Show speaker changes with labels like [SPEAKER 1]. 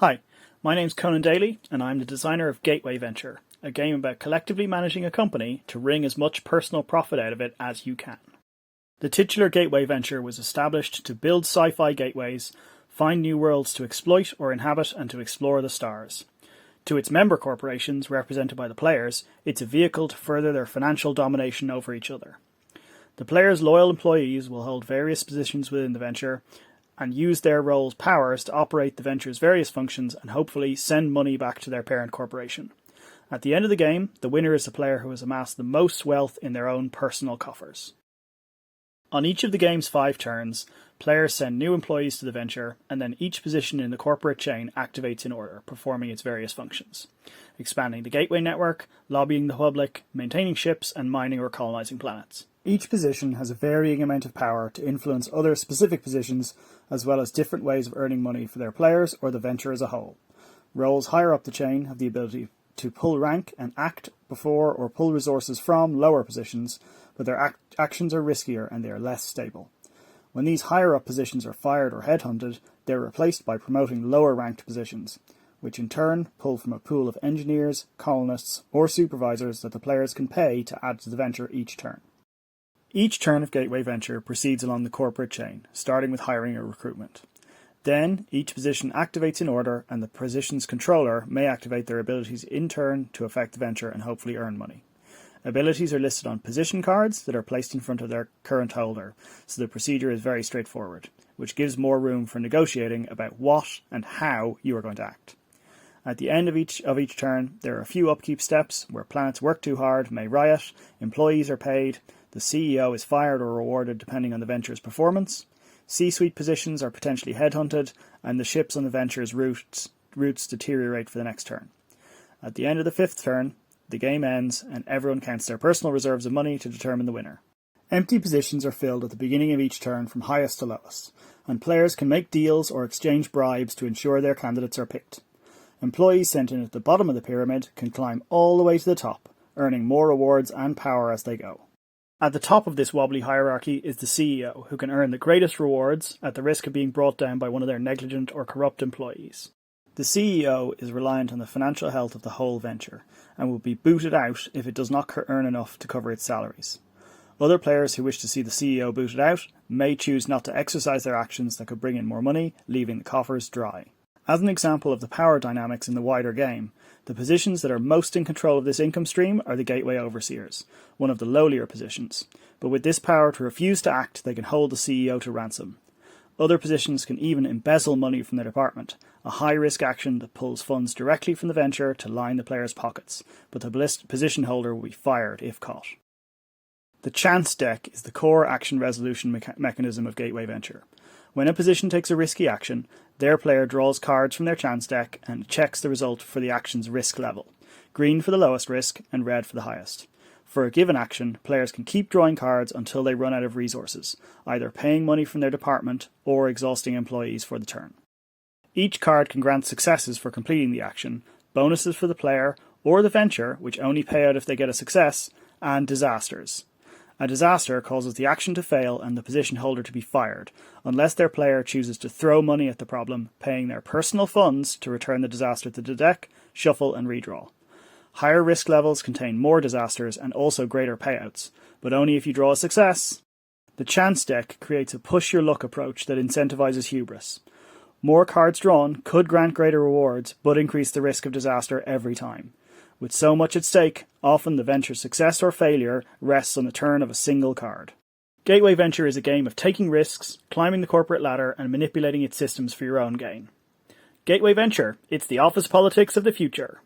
[SPEAKER 1] Hi, my name's Conan Daly, and I'm the designer of Gateway Venture, a game about collectively managing a company to wring as much personal profit out of it as you can. The titular Gateway Venture was established to build sci-fi gateways, find new worlds to exploit or inhabit, and to explore the stars. To its member corporations, represented by the players, it's a vehicle to further their financial domination over each other. The players' loyal employees will hold various positions within the venture and use their roles' powers to operate the venture's various functions and hopefully send money back to their parent corporation. At the end of the game, the winner is the player who has amassed the most wealth in their own personal coffers. On each of the game's 5 turns, players send new employees to the venture, and then each position in the corporate chain activates in order, performing its various functions: expanding the gateway network, lobbying the public, maintaining ships, and mining or colonizing planets. Each position has a varying amount of power to influence other specific positions, as well as different ways of earning money for their players or the venture as a whole. Roles higher up the chain have the ability to pull rank and act before or pull resources from lower positions, but their actions are riskier and they are less stable. When these higher up positions are fired or headhunted, they are replaced by promoting lower ranked positions, which in turn pull from a pool of engineers, colonists, or supervisors that the players can pay to add to the venture each turn. Each turn of Gateway Venture proceeds along the corporate chain, starting with hiring or recruitment. Then, each position activates in order, and the position's controller may activate their abilities in turn to affect the venture and hopefully earn money. Abilities are listed on position cards that are placed in front of their current holder, so the procedure is very straightforward, which gives more room for negotiating about what and how you are going to act. At the end of each turn, there are a few upkeep steps where planets work too hard may riot, employees are paid, the CEO is fired or rewarded depending on the venture's performance, C-suite positions are potentially headhunted, and the ships on the venture's routes deteriorate for the next turn. At the end of the 5th turn, the game ends and everyone counts their personal reserves of money to determine the winner. Empty positions are filled at the beginning of each turn from highest to lowest, and players can make deals or exchange bribes to ensure their candidates are picked. Employees sent in at the bottom of the pyramid can climb all the way to the top, earning more rewards and power as they go. At the top of this wobbly hierarchy is the CEO, who can earn the greatest rewards at the risk of being brought down by one of their negligent or corrupt employees. The CEO is reliant on the financial health of the whole venture, and will be booted out if it does not earn enough to cover its salaries. Other players who wish to see the CEO booted out may choose not to exercise their actions that could bring in more money, leaving the coffers dry. As an example of the power dynamics in the wider game, the positions that are most in control of this income stream are the Gateway Overseers, one of the lowlier positions, but with this power to refuse to act, they can hold the CEO to ransom. Other positions can even embezzle money from their department, a high-risk action that pulls funds directly from the venture to line the players' pockets, but the position holder will be fired if caught. The chance deck is the core action resolution mechanism of Gateway Venture. When a position takes a risky action, their player draws cards from their chance deck and checks the result for the action's risk level, green for the lowest risk and red for the highest. For a given action, players can keep drawing cards until they run out of resources, either paying money from their department or exhausting employees for the turn. Each card can grant successes for completing the action, bonuses for the player or the venture, which only pay out if they get a success, and disasters. A disaster causes the action to fail and the position holder to be fired, unless their player chooses to throw money at the problem, paying their personal funds to return the disaster to the deck, shuffle and redraw. Higher risk levels contain more disasters and also greater payouts, but only if you draw a success. The chance deck creates a push-your-luck approach that incentivizes hubris. More cards drawn could grant greater rewards, but increase the risk of disaster every time. With so much at stake, often the venture's success or failure rests on the turn of a single card. Gateway Venture is a game of taking risks, climbing the corporate ladder, and manipulating its systems for your own gain. Gateway Venture, it's the office politics of the future.